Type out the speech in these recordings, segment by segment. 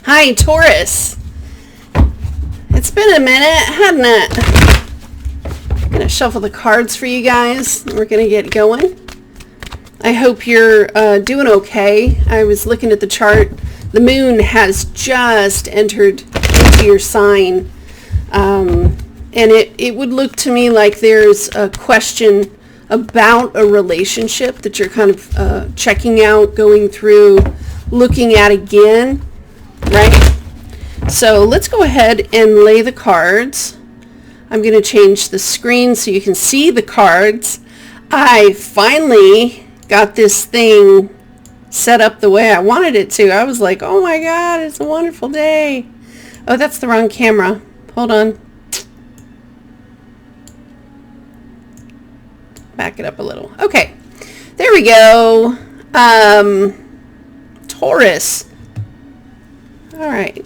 Hi, Taurus. It's been a minute, hadn't it? I'm going to shuffle the cards for you guys. We're going to get going. I hope you're doing okay. I was looking at the chart. The moon has just entered into your sign. And it would look to me like there's a question about a relationship that you're kind of checking out, going through, looking at again, right? So let's go ahead and lay the cards. I'm going to change the screen so you can see the cards. I finally got this thing set up the way I wanted it to. I was like, oh my God, it's a wonderful day. Oh, that's the wrong camera. Hold on. Back it up a little. Okay, there we go. Taurus. All right.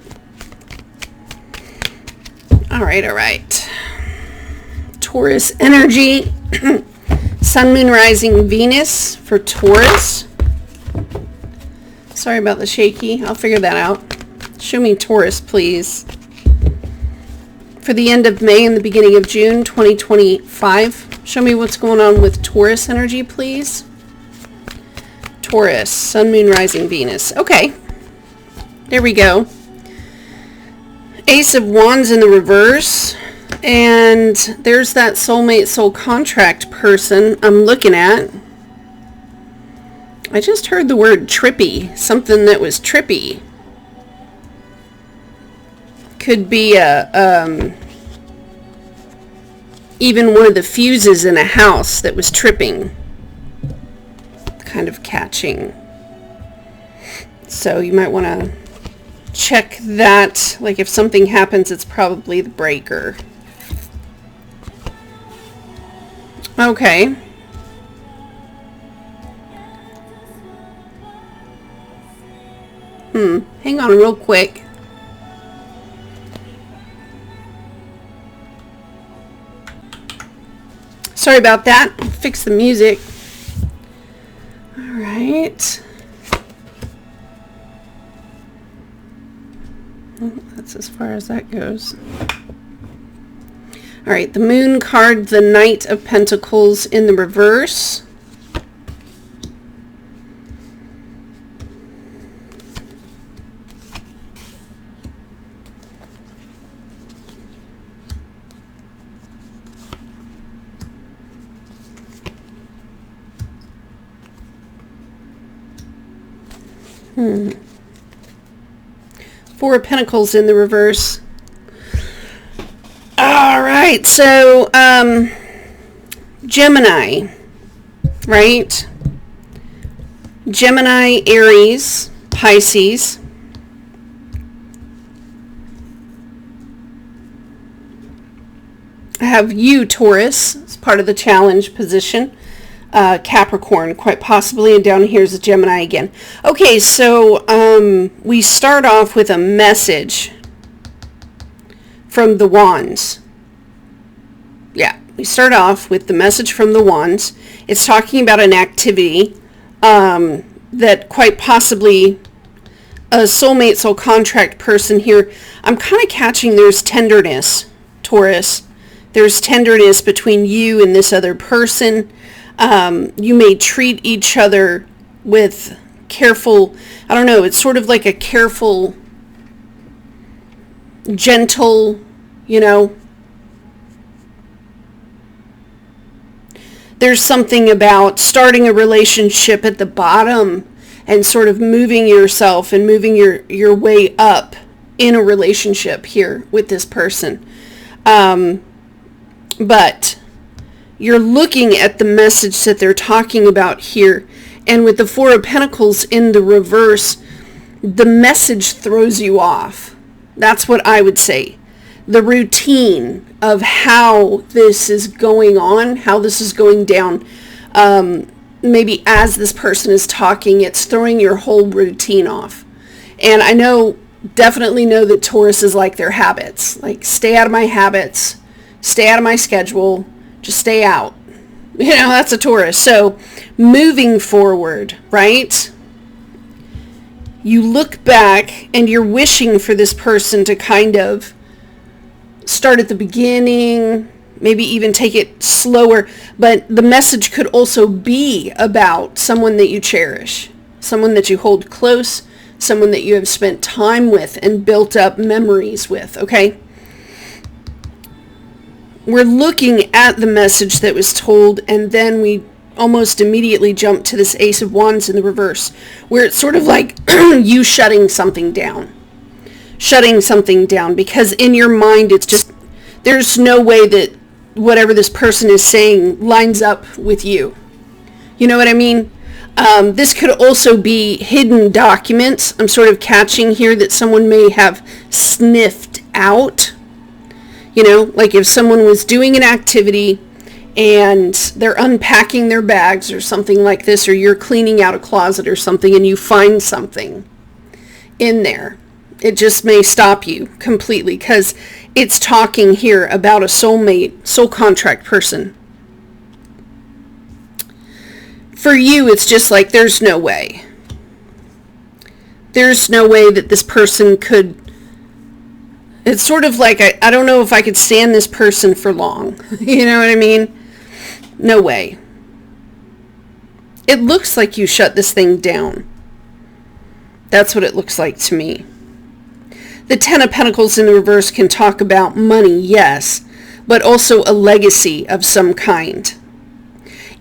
Taurus energy. Sun, Moon, Rising, Venus for Taurus. Sorry about the shaky. I'll figure that out. Show me Taurus, please. For the end of May and the beginning of June 2025. Show me what's going on with Taurus energy, please. Taurus, Sun, Moon, Rising, Venus. Okay. There we go. Ace of Wands in the reverse. And there's that soulmate, soul contract person I'm looking at. I just heard the word trippy. Something that was trippy. Could be even one of the fuses in a house that was tripping. Kind of catching. So you might want to check that. Like if something happens, it's probably the breaker. Okay. Hang on real quick. Sorry about that. I'll fix the music. All right. Well, that's as far as that goes. All right, the Moon card, the Knight of Pentacles in the reverse. Four of Pentacles in the reverse. All right, so Gemini, right? Gemini, Aries, Pisces. I have you, Taurus, as part of the challenge position. Capricorn, quite possibly, and down here's a Gemini again. Okay, so we start off with a message from the Wands. Yeah, we start off with the message from the Wands. It's talking about an activity that quite possibly a soulmate, soul contract person here. I'm kind of catching there's tenderness, Taurus. There's tenderness between you and this other person. You may treat each other with careful, I don't know, it's sort of like a careful, gentle, you know. There's something about starting a relationship at the bottom and sort of moving yourself and moving your way up in a relationship here with this person. But you're looking at the message that they're talking about here. And with the Four of Pentacles in the reverse, the message throws you off. That's what I would say. The routine of how this is going on, how this is going down. Maybe as this person is talking, it's throwing your whole routine off. And I definitely know that Taurus is like their habits. Like, stay out of my habits, stay out of my schedule, just stay out. You know, that's a Taurus. So moving forward, right? you look back and you're wishing for this person to kind of start at the beginning, maybe even take it slower, but the message could also be about someone that you cherish, someone that you hold close, someone that you have spent time with and built up memories with, okay? We're looking at the message that was told, and then we almost immediately jump to this Ace of Wands in the reverse, where it's sort of like you shutting something down, because in your mind it's just, there's no way that whatever this person is saying lines up with you. You know what I mean? This could also be hidden documents. I'm sort of catching here that someone may have sniffed out. You know, like if someone was doing an activity and they're unpacking their bags or something like this, or you're cleaning out a closet or something and you find something in there, it just may stop you completely, because it's talking here about a soulmate, soul contract person. For you, it's just like, there's no way. There's no way that this person could, it's sort of like, I don't know if I could stand this person for long. You know what I mean? No way. It looks like you shut this thing down. That's what it looks like to me. The Ten of Pentacles in the reverse can talk about money, yes, but also a legacy of some kind.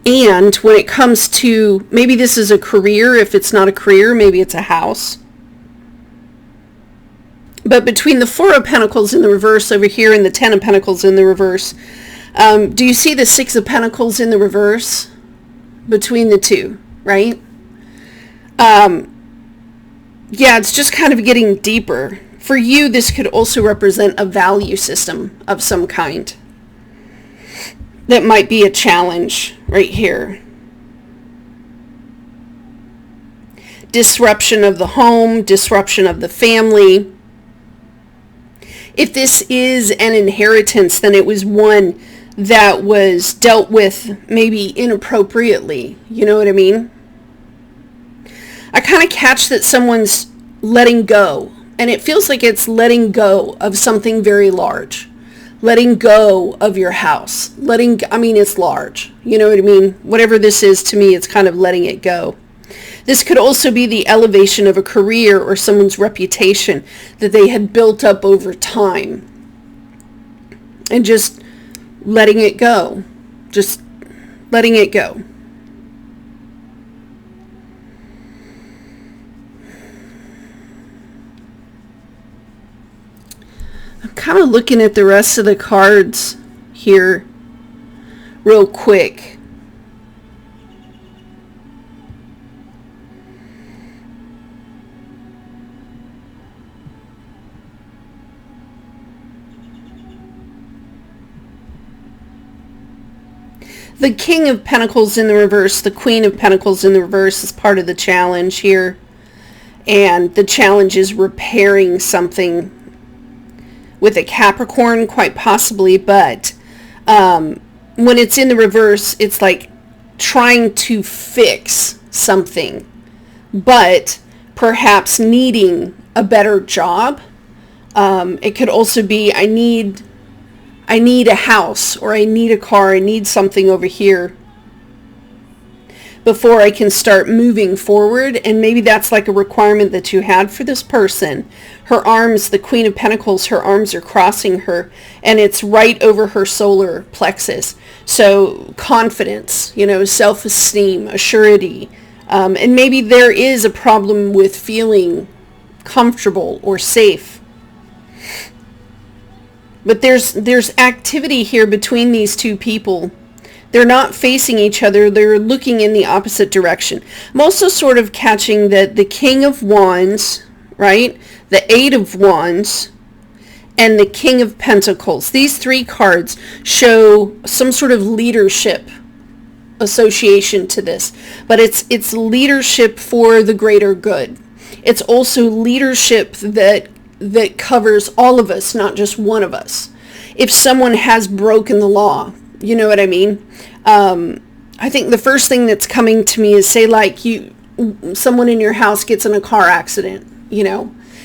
And when it comes to, maybe this is a career. If it's not a career, maybe it's a house. But between the Four of Pentacles in the reverse over here and the Ten of Pentacles in the reverse, do you see the Six of Pentacles in the reverse between the two, right? Yeah, it's just kind of getting deeper. For you, this could also represent a value system of some kind. That might be a challenge right here. Disruption of the home, disruption of the family. If this is an inheritance, then it was one that was dealt with maybe inappropriately. You know what I mean? I kind of catch that someone's letting go. And it feels like it's letting go of something very large. Letting go of your house. It's large. You know what I mean? Whatever this is, to me, it's kind of letting it go. This could also be the elevation of a career or someone's reputation that they had built up over time. And just letting it go. Just letting it go. I'm kind of looking at the rest of the cards here real quick. The King of Pentacles in the reverse, the Queen of Pentacles in the reverse is part of the challenge here. And the challenge is repairing something with a Capricorn, quite possibly, but when it's in the reverse, it's like trying to fix something, but perhaps needing a better job. It could also be, I need a house, or I need a car, I need something over here before I can start moving forward. And maybe that's like a requirement that you had for this person. Her arms, the Queen of Pentacles, her arms are crossing her, and it's right over her solar plexus. So confidence, self-esteem, assurity. And maybe there is a problem with feeling comfortable or safe. But there's activity here between these two people. They're not facing each other. They're looking in the opposite direction. I'm also sort of catching that the King of Wands, right? The Eight of Wands and the King of Pentacles. These three cards show some sort of leadership association to this. But it's leadership for the greater good. It's also leadership that covers all of us, not just one of us. If someone has broken the law, you know what I mean? I think the first thing that's coming to me is, say, like, you someone in your house gets in a car accident,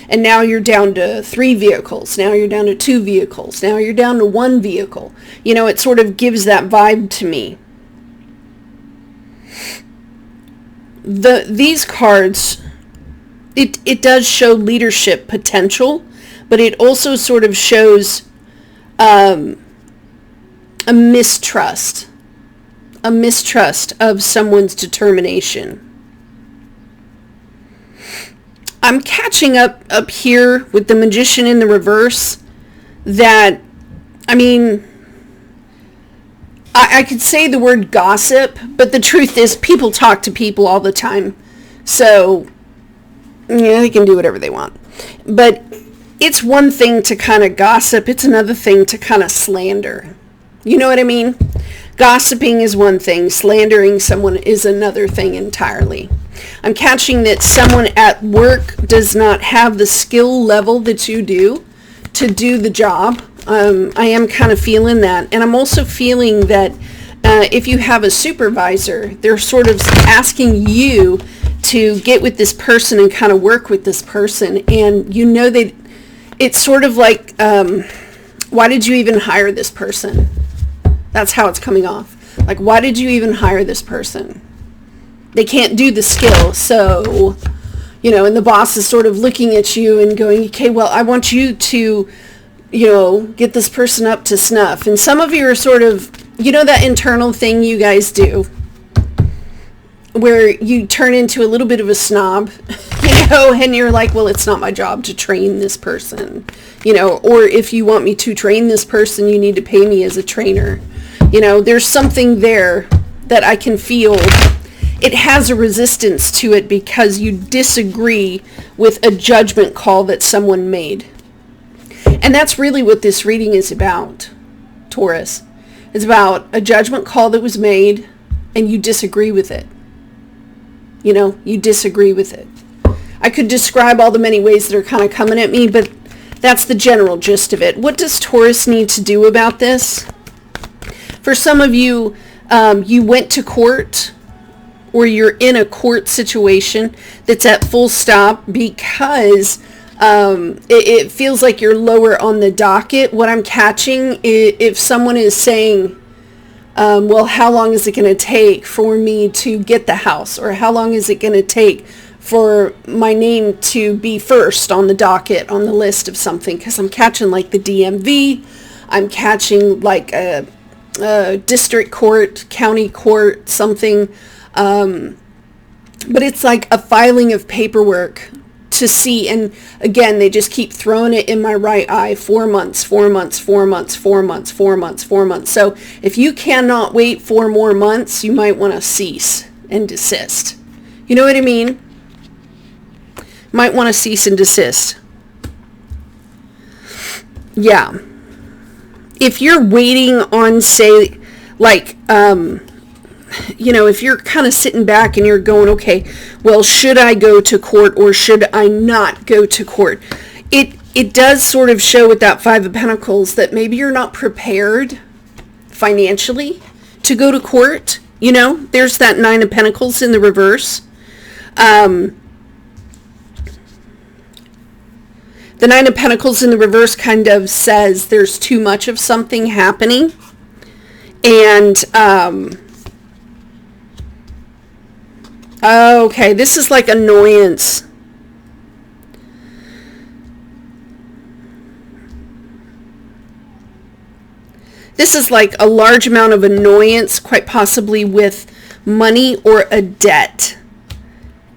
and now you're down to 3 vehicles. Now you're down to 2 vehicles. Now you're down to 1 vehicle. It sort of gives that vibe to me. These cards, it does show leadership potential, but it also sort of shows a mistrust of someone's determination. I'm catching up here with the Magician in the reverse that, I could say the word gossip, but the truth is people talk to people all the time. So, they can do whatever they want. But it's one thing to kind of gossip. It's another thing to kind of slander. You know what I mean? Gossiping is one thing. Slandering someone is another thing entirely. I'm catching that someone at work does not have the skill level that you do to do the job. I am kind of feeling that. And I'm also feeling that if you have a supervisor, they're sort of asking you to get with this person and kind of work with this person. And that it's sort of like, why did you even hire this person? That's how it's coming off. Like, why did you even hire this person? They can't do the skill. So, and the boss is sort of looking at you and going, okay, well, I want you to, get this person up to snuff. And some of you are sort of, that internal thing you guys do where you turn into a little bit of a snob, and you're like, well, it's not my job to train this person, or if you want me to train this person, you need to pay me as a trainer. There's something there that I can feel. It has a resistance to it because you disagree with a judgment call that someone made. And that's really what this reading is about, Taurus. It's about a judgment call that was made and you disagree with it. You disagree with it. I could describe all the many ways that are kind of coming at me, but that's the general gist of it. What does Taurus need to do about this? For some of you, you went to court, or you're in a court situation that's at full stop because it feels like you're lower on the docket. What I'm catching, if someone is saying, well, how long is it going to take for me to get the house? Or how long is it going to take for my name to be first on the docket, on the list of something? Because I'm catching like the DMV. I'm catching like a district court, county court, something. But it's like a filing of paperwork to see. And again, they just keep throwing it in my right eye. 4 months, 4 months, 4 months, 4 months, 4 months, 4 months. So if you cannot wait 4 more months, you might want to cease and desist. You know what I mean? Might want to cease and desist. Yeah. If you're waiting on, say, like, if you're kind of sitting back and you're going, okay, well, should I go to court or should I not go to court? It does sort of show with that 5 of Pentacles that maybe you're not prepared financially to go to court. There's that 9 of Pentacles in the reverse. The 9 of Pentacles in the reverse kind of says there's too much of something happening. And, okay, this is like annoyance. This is like a large amount of annoyance, quite possibly with money or a debt.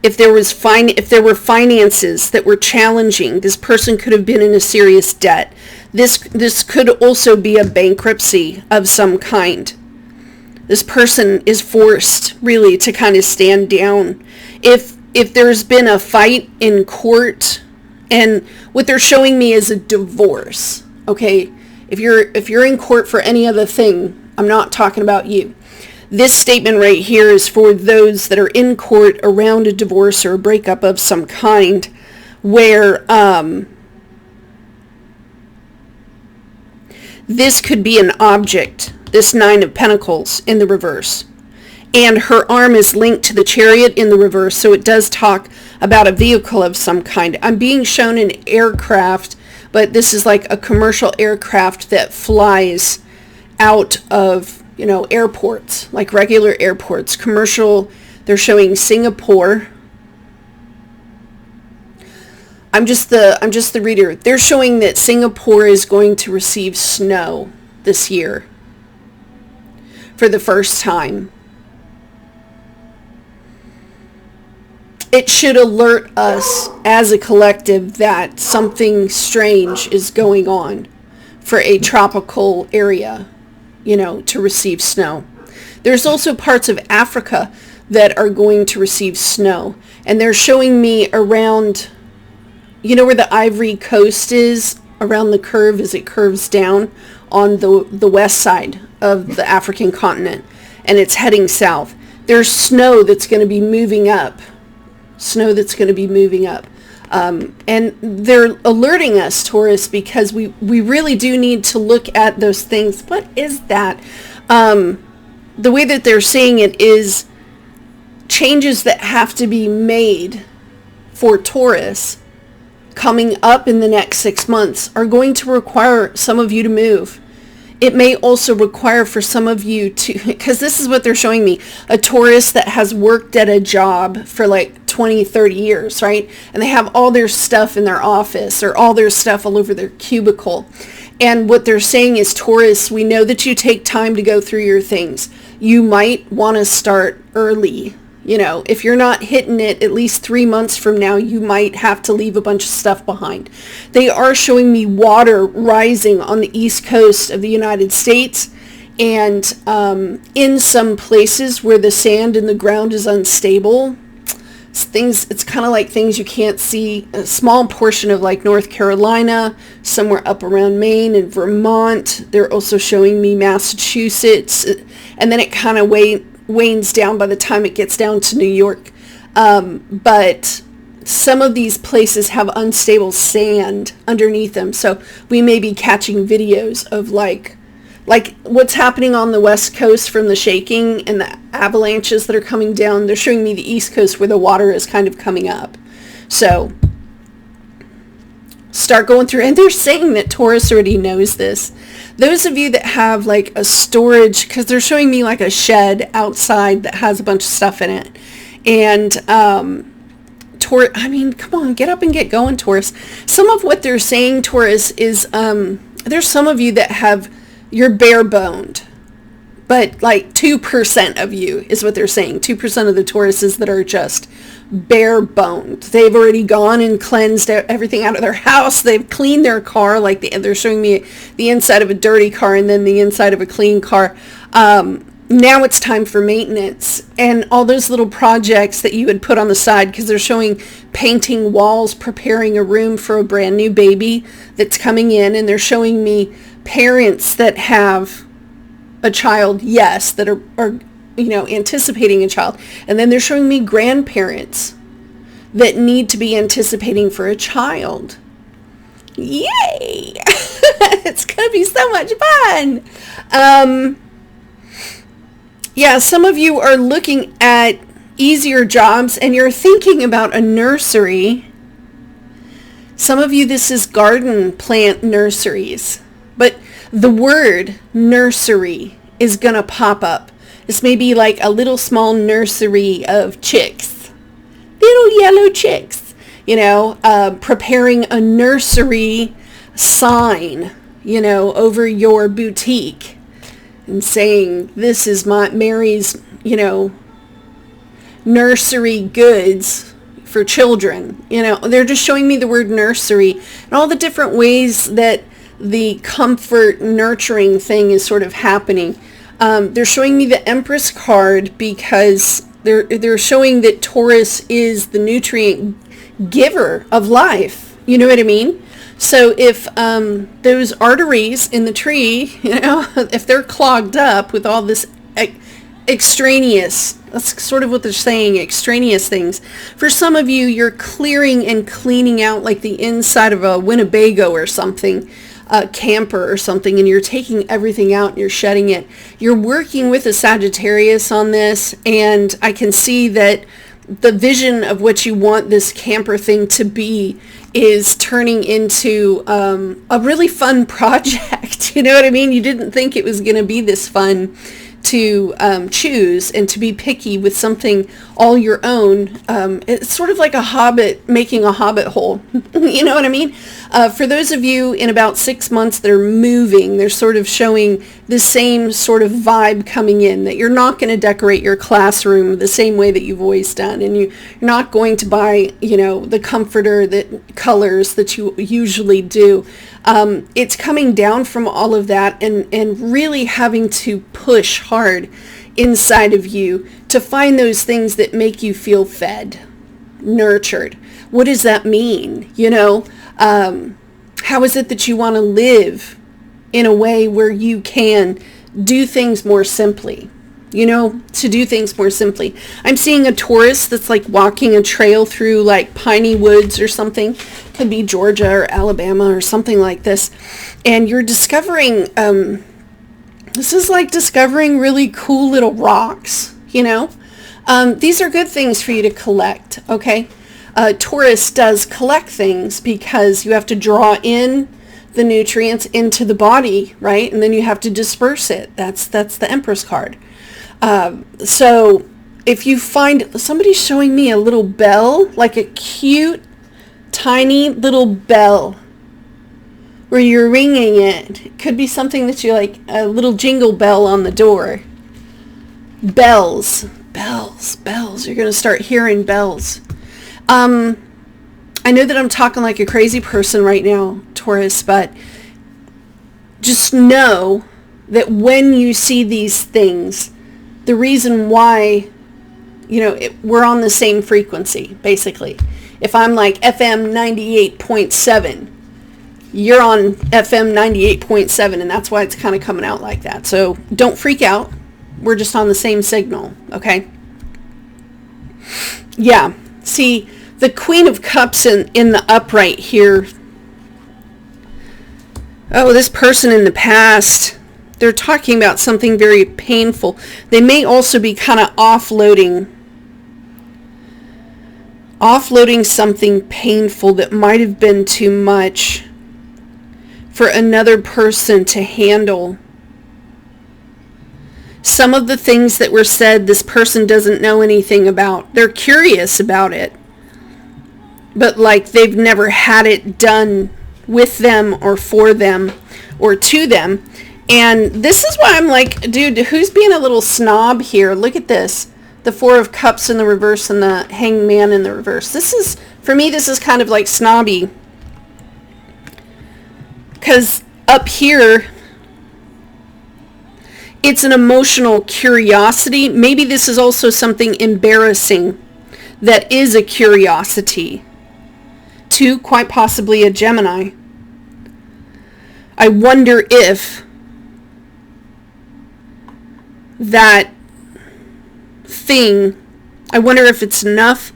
If there were finances that were challenging, this person could have been in a serious debt. This could also be a bankruptcy of some kind. This person is forced really to kind of stand down. If there's been a fight in court, and what they're showing me is a divorce. Okay, if you're in court for any other thing, I'm not talking about you. This statement right here is for those that are in court around a divorce or a breakup of some kind, where this could be an object, this 9 of Pentacles in the reverse. And her arm is linked to the chariot in the reverse, so it does talk about a vehicle of some kind. I'm being shown an aircraft, but this is like a commercial aircraft that flies out of, airports, like regular airports. Commercial, they're showing Singapore. I'm just the reader. They're showing that Singapore is going to receive snow this year for the first time. It should alert us as a collective that something strange is going on for a tropical area, to receive snow. There's also parts of Africa that are going to receive snow. And they're showing me around, where the Ivory Coast is, around the curve as it curves down on the west side of the African continent. And it's heading south. There's snow that's going to be moving up. And they're alerting us, Taurus, because we really do need to look at those things. What is that? The way that they're saying it is changes that have to be made for Taurus coming up in the next 6 months are going to require some of you to move. It may also require for some of you to, because this is what they're showing me, a Taurus that has worked at a job for like 20, 30 years, right? And they have all their stuff in their office or all their stuff all over their cubicle. And what they're saying is, Taurus, we know that you take time to go through your things. You might want to start early. If you're not hitting it at least 3 months from now, you might have to leave a bunch of stuff behind. They are showing me water rising on the east coast of the United States, and in some places where the sand in the ground is unstable. It's kind of like things you can't see. A small portion of like North Carolina, somewhere up around Maine and Vermont. They're also showing me Massachusetts, and then it kind of wanes down by the time it gets down to New York. But some of these places have unstable sand underneath them. So we may be catching videos of like what's happening on the West Coast from the shaking and the avalanches that are coming down. They're showing me the East Coast where the water is kind of coming up. So start going through, and they're saying that Taurus already knows this. Those of you that have like a storage, because they're showing me like a shed outside that has a bunch of stuff in it. And Taurus, come on, get up and get going, Taurus. Some of what they're saying, Taurus, is there's some of you that you're bare boned. But like 2% of you is what they're saying. 2% of the Tauruses that are just bare boned. They've already gone and cleansed everything out of their house. They've cleaned their car. Like they're showing me the inside of a dirty car and then the inside of a clean car. Now it's time for maintenance and all those little projects that you would put on the side, because they're showing painting walls, preparing a room for a brand new baby that's coming in. And they're showing me parents that have a child, yes, that are anticipating a child. And then they're showing me grandparents that need to be anticipating for a child. Yay! It's going to be so much fun. Yeah, some of you are looking at easier jobs and you're thinking about a nursery. Some of you, this is garden plant nurseries. But the word nursery is going to pop up. This may be like a little small nursery of chicks. Little yellow chicks. Preparing a nursery sign, over your boutique. And saying, this is Mary's, nursery goods for children. They're just showing me the word nursery and all the different ways that the comfort nurturing thing is sort of happening. They're showing me the Empress card because they're showing that Taurus is the nutrient giver of life. You know what I mean? So if those arteries in the tree, if they're clogged up with all this extraneous. That's sort of what they're saying, extraneous things. For some of you, you're clearing and cleaning out like the inside of a Winnebago or something, a camper or something, and you're taking everything out and you're shedding it. You're working with a Sagittarius on this, and I can see that the vision of what you want this camper thing to be is turning into a really fun project. You know what I mean? You didn't think it was going to be this fun to choose and to be picky with something all your own. It's sort of like a hobbit making a hobbit hole. You know what I mean? For those of you in about 6 months that are moving, they're sort of showing the same sort of vibe coming in, that you're not going to decorate your classroom the same way that you've always done, and you're not going to buy, you know, the comforter that colors that you usually do. It's coming down from all of that and really having to push hard inside of you to find those things that make you feel fed, nurtured. What does that mean? You know, how is it that you want to live in a way where you can do things more simply? You know, to do things more simply. I'm seeing a Taurus that's like walking a trail through like piney woods or something. Could be Georgia or Alabama or something like this. And you're discovering, this is like discovering really cool little rocks, you know. These are good things for you to collect, okay? Taurus does collect things because you have to draw in the nutrients into the body, right? And then you have to disperse it. That's the Empress card. So if you find, somebody's showing me a little bell, like a cute, tiny little bell where you're ringing it. It could be something that you like, a little jingle bell on the door. Bells. You're going to start hearing bells. I know that I'm talking like a crazy person right now, Taurus, but just know that when you see these things, the reason why, you know, we're on the same frequency, basically. If I'm like FM 98.7, you're on FM 98.7, and that's why it's kind of coming out like that. So don't freak out. We're just on the same signal, okay? Yeah. See, the Queen of Cups in the upright here. Oh, this person in the past, they're talking about something very painful. They may also be kind of offloading something painful that might have been too much for another person to handle. Some of the things that were said, this person doesn't know anything about. They're curious about it, but like they've never had it done with them or for them or to them. And this is why I'm like, dude, who's being a little snob here? Look at this. The Four of Cups in the reverse and the Hanged Man in the reverse. This is, for me, this is kind of like snobby. Because up here, it's an emotional curiosity. Maybe this is also something embarrassing that is a curiosity to quite possibly a Gemini. I wonder if that thing, I wonder if it's enough,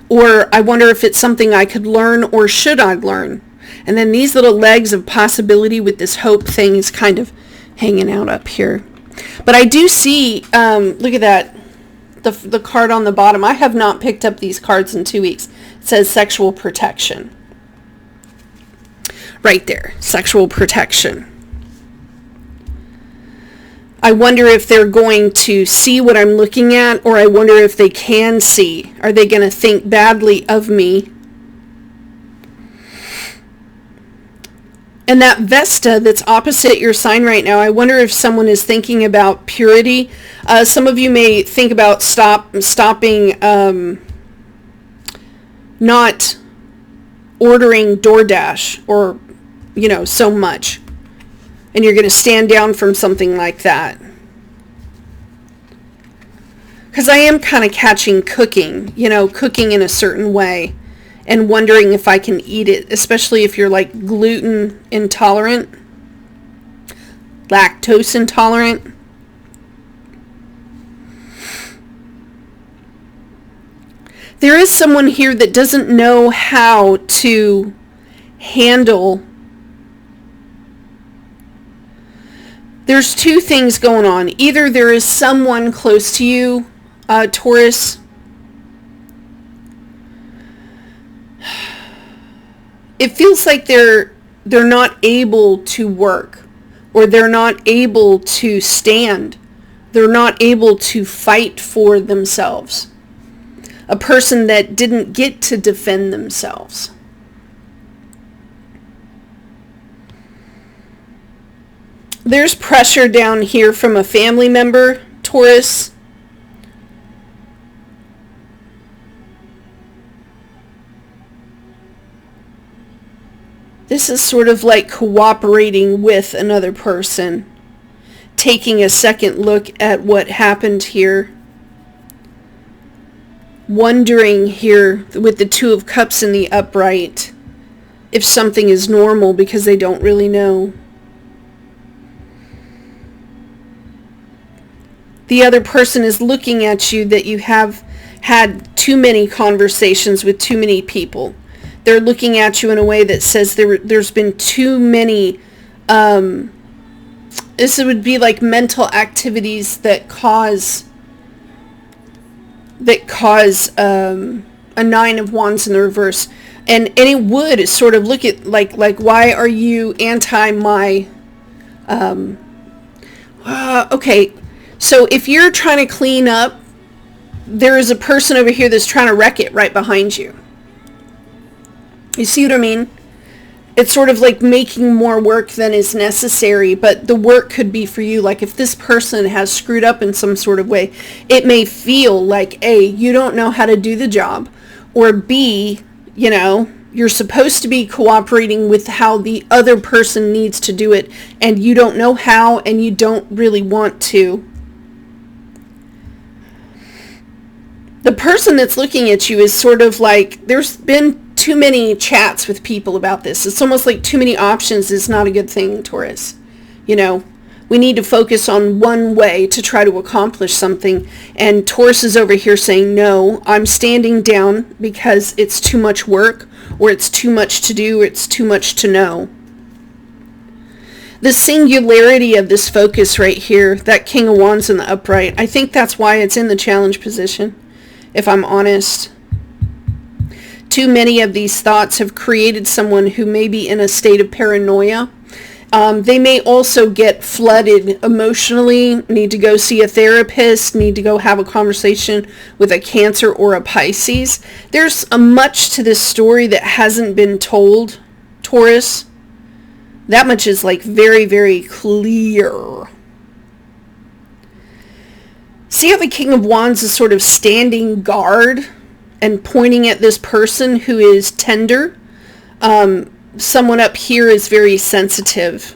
or I wonder if it's something I could learn, or should I learn? And then these little legs of possibility with this hope thing is kind of hanging out up here. But I do see, look at that, the card on the bottom. I have not picked up these cards in 2 weeks. It says sexual protection. Right there, sexual protection. I wonder if they're going to see what I'm looking at, or I wonder if they can see. Are they going to think badly of me? And that Vesta that's opposite your sign right now, I wonder if someone is thinking about purity. Some of you may think about stopping, not ordering DoorDash or, you know, so much. And you're going to stand down from something like that. Because I am kind of catching cooking, you know, cooking in a certain way. And wondering if I can eat it, especially if you're like gluten intolerant, lactose intolerant. There is someone here that doesn't know how to handle. There's two things going on. Either there is someone close to you, Taurus. It feels like they're not able to work, or they're not able to stand. They're not able to fight for themselves. A person that didn't get to defend themselves. There's pressure down here from a family member, Taurus. This is sort of like cooperating with another person, taking a second look at what happened here. Wondering here with the Two of Cups in the upright if something is normal because they don't really know. The other person is looking at you that you have had too many conversations with too many people. They're looking at you in a way that says there's been too many, this would be like mental activities that cause a Nine of Wands in the reverse. And it would sort of look at like why are you anti my, okay. So if you're trying to clean up, there is a person over here that's trying to wreck it right behind you. You see what I mean? It's sort of like making more work than is necessary, but the work could be for you. Like if this person has screwed up in some sort of way, it may feel like A, you don't know how to do the job, or B, you know, you're supposed to be cooperating with how the other person needs to do it, and you don't know how, and you don't really want to. The person that's looking at you is sort of like, there's been too many chats with people about this. It's almost like too many options is not a good thing, Taurus. You know, we need to focus on one way to try to accomplish something. And Taurus is over here saying, no, I'm standing down because it's too much work, or it's too much to do, or it's too much to know. The singularity of this focus right here, that King of Wands in the upright, I think that's why it's in the challenge position, if I'm honest. Too many of these thoughts have created someone who may be in a state of paranoia. They may also get flooded emotionally, need to go see a therapist, need to go have a conversation with a Cancer or a Pisces. There's much to this story that hasn't been told, Taurus. That much is like very, very clear. See how the King of Wands is sort of standing guard and pointing at this person who is tender? Someone up here is very sensitive.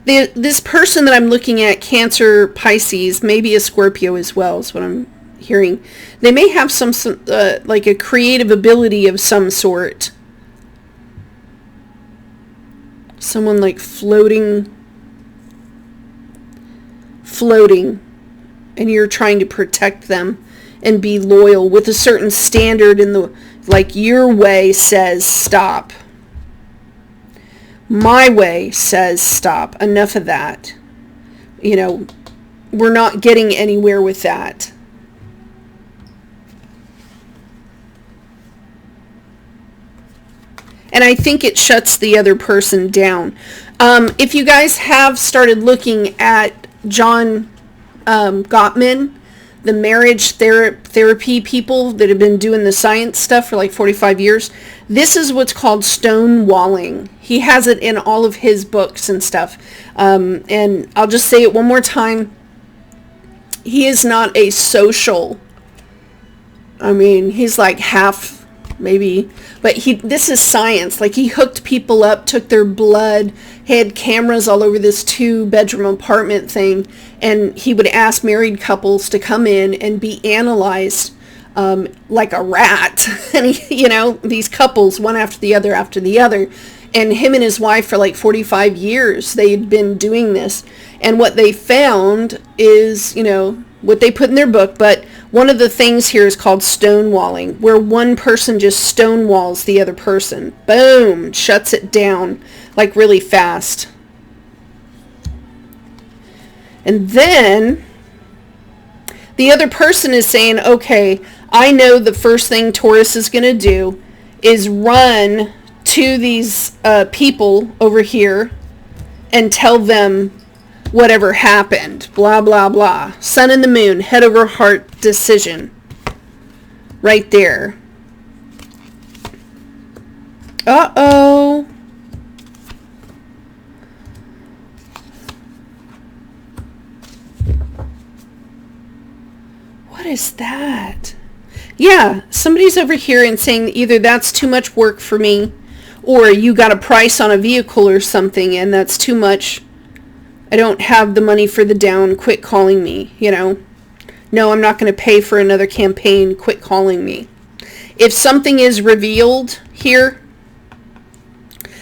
This person that I'm looking at, Cancer, Pisces, maybe a Scorpio as well, is what I'm hearing. They may have some like a creative ability of some sort. Someone like floating, and you're trying to protect them and be loyal with a certain standard in the, like your way says stop. My way says stop. Enough of that. You know, we're not getting anywhere with that. And I think it shuts the other person down. If you guys have started looking at John Gottman, the marriage therapy people that have been doing the science stuff for like 45 years, this is what's called stonewalling. He has it in all of his books and stuff. And I'll just say it one more time. He is not a social, I mean, he's like half maybe, but this is science. Like he hooked people up, took their blood, had cameras all over this 2-bedroom apartment thing, and he would ask married couples to come in and be analyzed like a rat. And he, you know, these couples, one after the other, and him and his wife for like 45 years they'd been doing this, and what they found is, you know, what they put in their book, but one of the things here is called stonewalling, where one person just stonewalls the other person. Boom, shuts it down like really fast. And then the other person is saying, okay, I know the first thing Taurus is going to do is run to these people over here and tell them whatever happened. Blah, blah, blah. Sun and the moon, head over heart decision. Right there. Uh-oh. What is that? Yeah, somebody's over here and saying either that's too much work for me, or you got a price on a vehicle or something and that's too much. I don't have the money for the down. Quit calling me, you know. No, I'm not going to pay for another campaign. Quit calling me. If something is revealed here,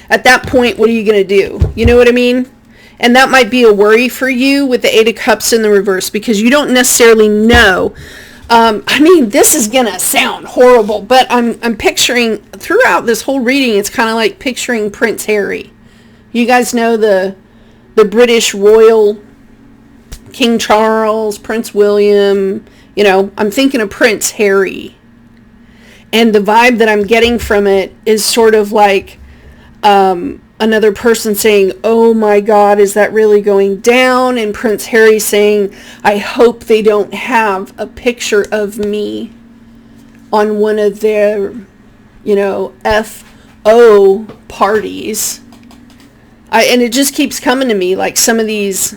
at that point, what are you going to do? You know what I mean? And that might be a worry for you with the Eight of Cups in the reverse, because you don't necessarily know. I mean, this is going to sound horrible, but I'm picturing, throughout this whole reading, it's kind of like picturing Prince Harry. You guys know the British royal, King Charles, Prince William, you know, I'm thinking of Prince Harry. And the vibe that I'm getting from it is sort of like another person saying, oh my God, is that really going down? And Prince Harry saying, I hope they don't have a picture of me on one of their, you know, FO parties. And it just keeps coming to me, like some of these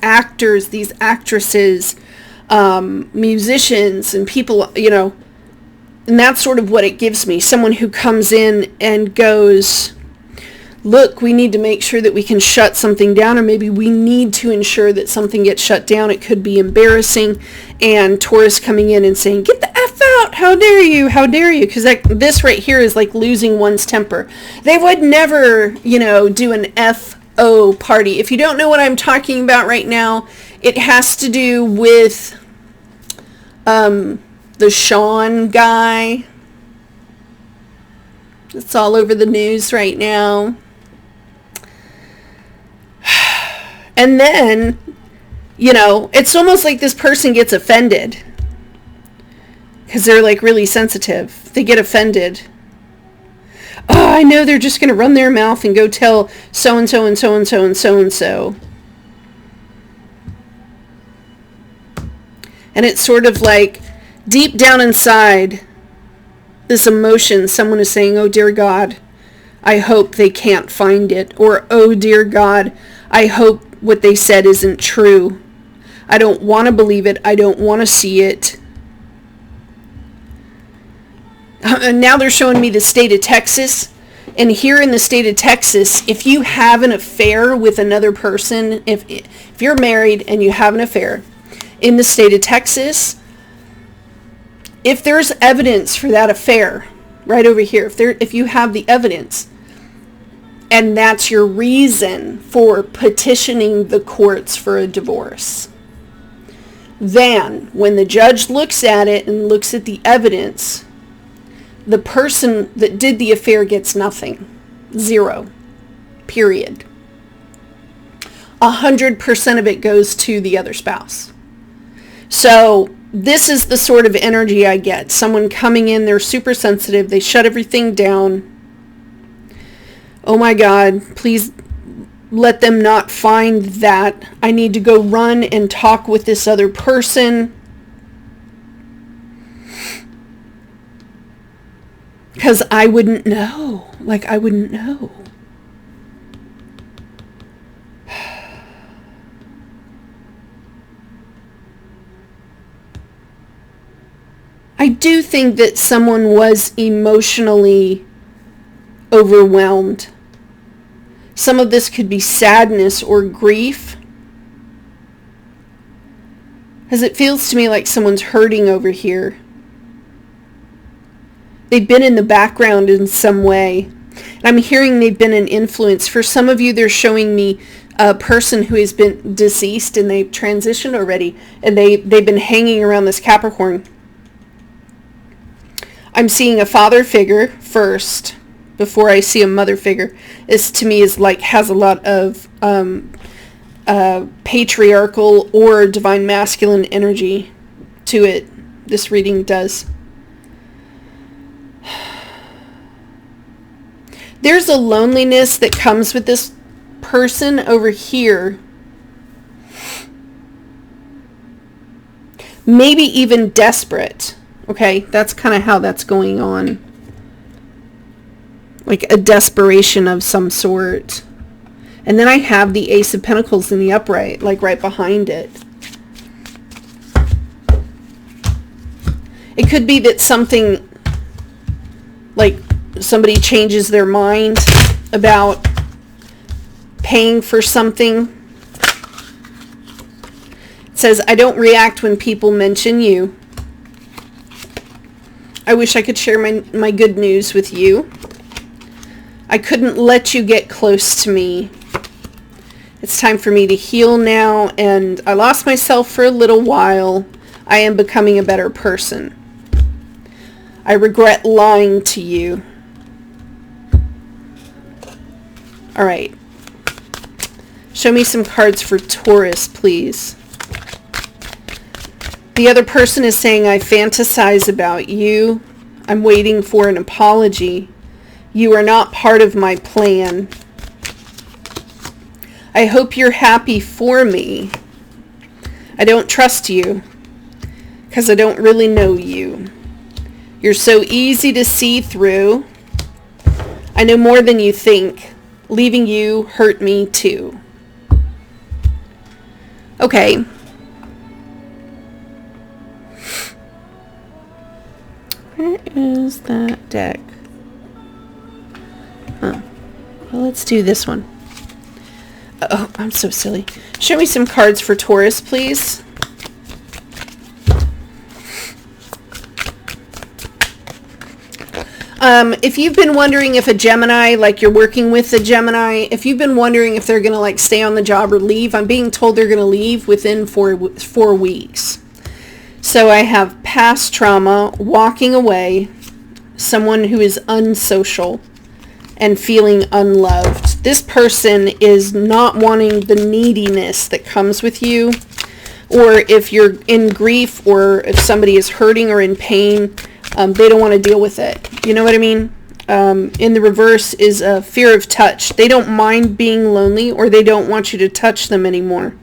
actors, these actresses, musicians and people, you know, and that's sort of what it gives me. Someone who comes in and goes, look, we need to make sure that we can shut something down, or maybe we need to ensure that something gets shut down. It could be embarrassing. And Taurus coming in and saying, get the F out. How dare you? How dare you? Because this right here is like losing one's temper. They would never, you know, do an FO party. If you don't know what I'm talking about right now, it has to do with the Sean guy. It's all over the news right now. And then, you know, it's almost like this person gets offended because they're like really sensitive. They get offended. Oh, I know they're just going to run their mouth and go tell so-and-so and so-and-so and so-and-so. And it's sort of like deep down inside this emotion, someone is saying, oh dear God, I hope they can't find it. Or, oh dear God, I hope what they said isn't true. I don't want to believe it. I don't want to see it. And now they're showing me the state of Texas. And here in the state of Texas, if you have an affair with another person, if you're married and you have an affair in the state of Texas, if there's evidence for that affair, right over here, if you have the evidence, and that's your reason for petitioning the courts for a divorce, then when the judge looks at it and looks at the evidence, the person that did the affair gets nothing. 0. Period. 100% of it goes to the other spouse. So this is the sort of energy I get. Someone coming in, they're super sensitive, they shut everything down. Oh my God, please let them not find that. I need to go run and talk with this other person. Because I wouldn't know. Like, I wouldn't know. I do think that someone was emotionally overwhelmed. Some of this could be sadness or grief, as it feels to me like someone's hurting over here. They've been in the background in some way. And I'm hearing they've been an influence. For some of you, they're showing me a person who has been deceased and they've transitioned already, and they've been hanging around this Capricorn. I'm seeing a father figure first before I see a mother figure. This to me is like has a lot of patriarchal or divine masculine energy to it. This reading does. There's a loneliness that comes with this person over here. Maybe even desperate. Okay, that's kind of how that's going on. Like a desperation of some sort. And then I have the Ace of Pentacles in the upright, like right behind it. It could be that something, like somebody changes their mind about paying for something. It says, I don't react when people mention you. I wish I could share my good news with you. I couldn't let you get close to me. It's time for me to heal now, and I lost myself for a little while. I am becoming a better person. I regret lying to you. All right. Show me some cards for Taurus, please. The other person is saying, I fantasize about you. I'm waiting for an apology. You are not part of my plan. I hope you're happy for me. I don't trust you because I don't really know you. You're so easy to see through. I know more than you think. Leaving you hurt me too. Okay. Where is that deck? Well, let's do this one. Oh, I'm so silly. Show me some cards for Taurus, please. If you've been wondering if a Gemini, like you're working with a Gemini, if you've been wondering if they're going to like stay on the job or leave, I'm being told they're going to leave within 4 weeks. So I have past trauma, walking away, someone who is unsocial and feeling unloved. This person is not wanting the neediness that comes with you, or if you're in grief, or if somebody is hurting or in pain, they don't want to deal with it. You know what I mean? In the reverse is a fear of touch. They don't mind being lonely, or they don't want you to touch them anymore.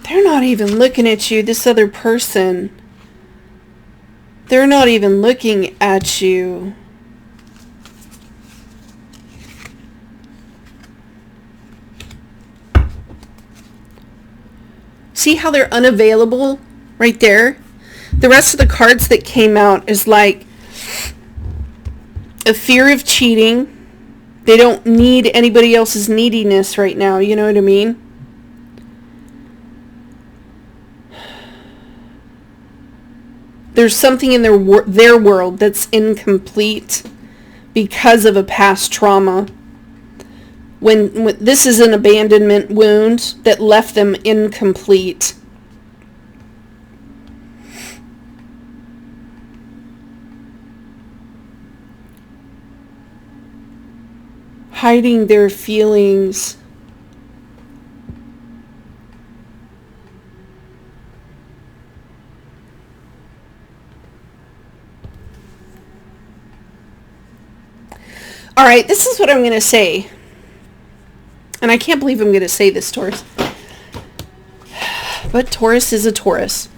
They're not even looking at you, this other person. They're not even looking at you. See how they're unavailable right there? The rest of the cards that came out is like a fear of cheating. They don't need anybody else's neediness right now, you know what I mean? There's something in their world that's incomplete because of a past trauma. When this is an abandonment wound that left them incomplete. Hiding their feelings. All right, this is what I'm going to say. And I can't believe I'm going to say this, Taurus. But Taurus is a Taurus.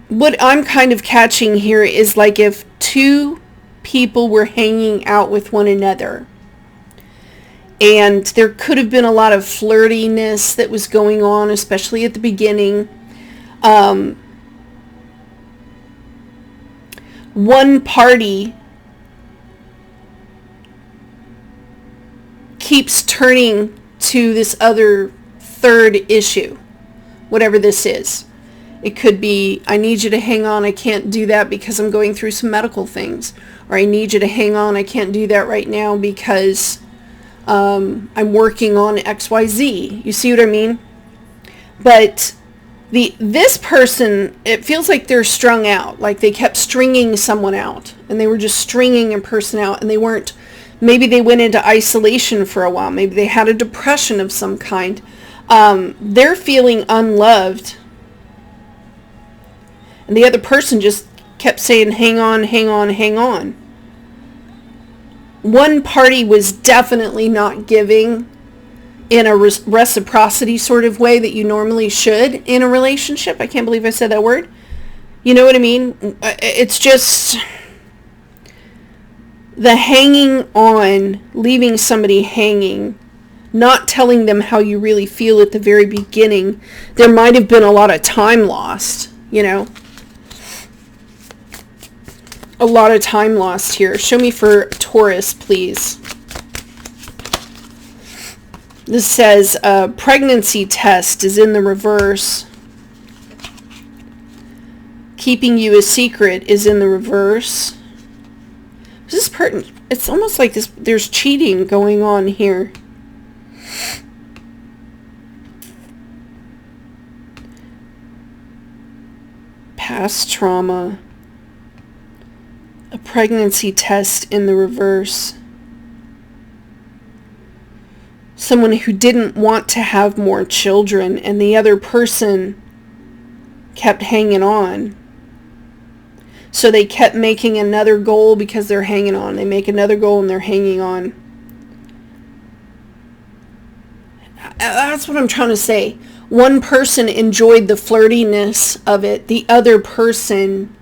What I'm kind of catching here is like if two people were hanging out with one another. And there could have been a lot of flirtiness that was going on, especially one party keeps turning to this other third issue, whatever this is. It could be, I need you to hang on, I can't do that because I'm going through some medical things. Or I need you to hang on, I can't do that right now because I'm working on XYZ. You see what I mean? But this person, it feels like they're strung out. Like they kept stringing someone out. And they were just stringing a person out. And they weren't, maybe they went into isolation for a while. Maybe they had a depression of some kind. They're feeling unloved. And the other person just kept saying, hang on, hang on, hang on. One party was definitely not giving in a reciprocity sort of way that you normally should in a relationship. I can't believe I said that word. You know what I mean? It's just the hanging on, leaving somebody hanging, not telling them how you really feel at the very beginning. There might have been a lot of time lost, you know. A lot of time lost here. Show me for Taurus, please. This says pregnancy test is in the reverse. Keeping you a secret is in the reverse. This part, it's almost like this. There's cheating going on here. Past trauma. A pregnancy test in the reverse. Someone who didn't want to have more children and the other person kept hanging on. So they kept making another goal because they're hanging on. They make another goal and they're hanging on. That's what I'm trying to say. One person enjoyed the flirtiness of it. The other person,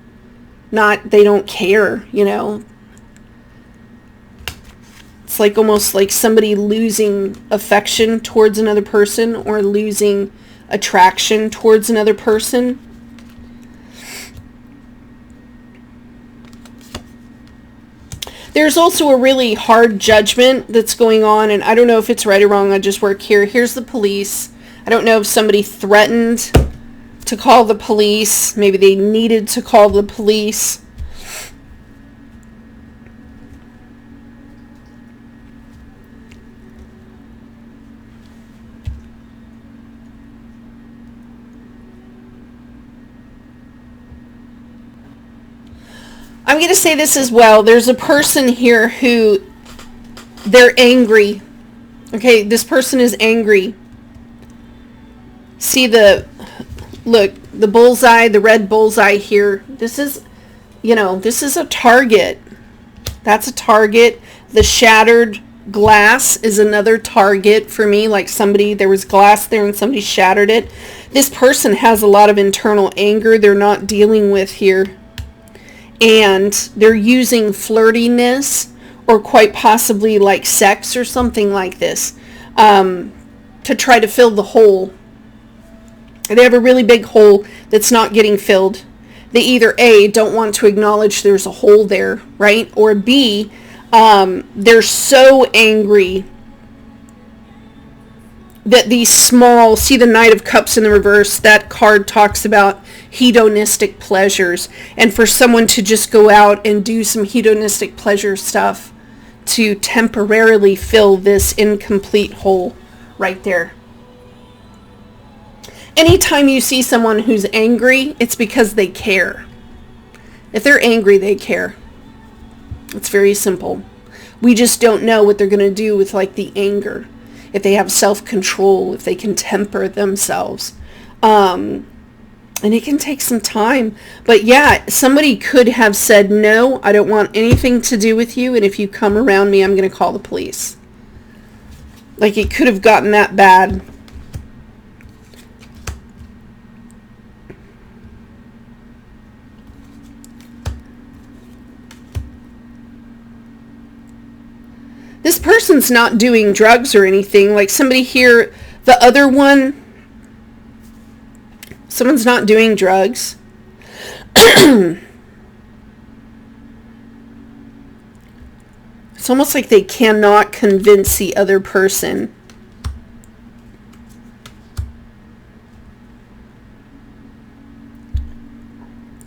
they don't care, you know. It's like almost like somebody losing affection towards another person or losing attraction towards another person. There's also a really hard judgment that's going on, and I don't know if it's right or wrong. I just work here. Here's the police. I don't know if somebody threatened to call the police. Maybe they needed to call the police. I'm going to say this as well. There's a person here who, they're angry. Okay, this person is angry. See look, the bullseye, the red bullseye here. This is, this is a target. That's a target. The shattered glass is another target for me. Like there was glass there and somebody shattered it. This person has a lot of internal anger they're not dealing with here. And they're using flirtiness or quite possibly like sex or something like this to try to fill the hole. They have a really big hole that's not getting filled. They either A, don't want to acknowledge there's a hole there, right? Or B, they're so angry that these small, see the Knight of Cups in the reverse, that card talks about hedonistic pleasures. And for someone to just go out and do some hedonistic pleasure stuff to temporarily fill this incomplete hole right there. Anytime you see someone who's angry, it's because they care. If they're angry, they care. It's very simple. We just don't know what they're going to do with like the anger. If they have self-control, if they can temper themselves. And it can take some time. But yeah, somebody could have said, no, I don't want anything to do with you. And if you come around me, I'm going to call the police. Like it could have gotten that bad. This person's not doing drugs or anything. Like somebody here, the other one, someone's not doing drugs. It's almost like they cannot convince the other person.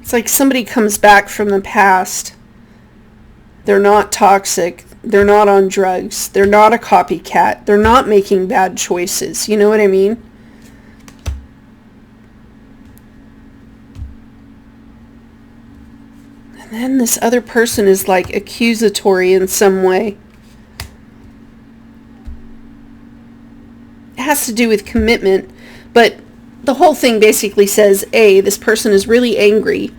It's like somebody comes back from the past. They're not toxic. They're not on drugs. They're not a copycat. They're not making bad choices. You know what I mean? And then this other person is like accusatory in some way. It has to do with commitment, but the whole thing basically says, A, this person is really angry.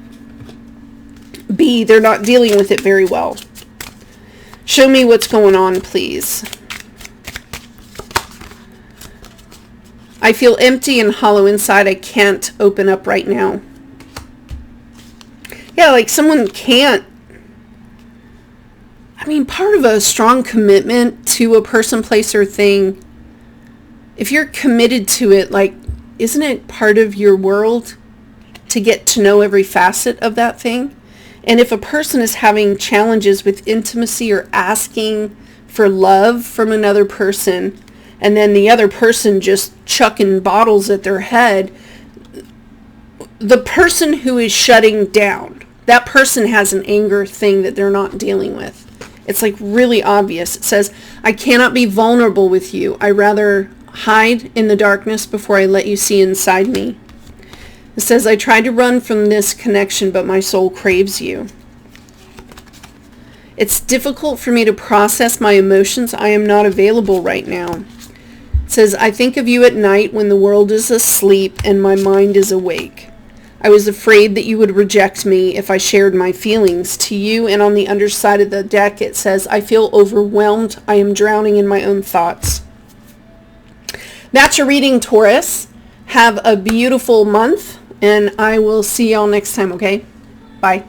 B, they're not dealing with it very well. Show me what's going on, please. I feel empty and hollow inside. I can't open up right now. Yeah, like someone can't. I mean, part of a strong commitment to a person, place, or thing, if you're committed to it, like, isn't it part of your world to get to know every facet of that thing? And if a person is having challenges with intimacy or asking for love from another person, and then the other person just chucking bottles at their head, the person who is shutting down, that person has an anger thing that they're not dealing with. It's like really obvious. It says, I cannot be vulnerable with you. I rather hide in the darkness before I let you see inside me. It says, I tried to run from this connection, but my soul craves you. It's difficult for me to process my emotions. I am not available right now. It says, I think of you at night when the world is asleep and my mind is awake. I was afraid that you would reject me if I shared my feelings to you. And on the underside of the deck, it says, I feel overwhelmed. I am drowning in my own thoughts. That's your reading, Taurus. Have a beautiful month, and I will see y'all next time, okay? Bye.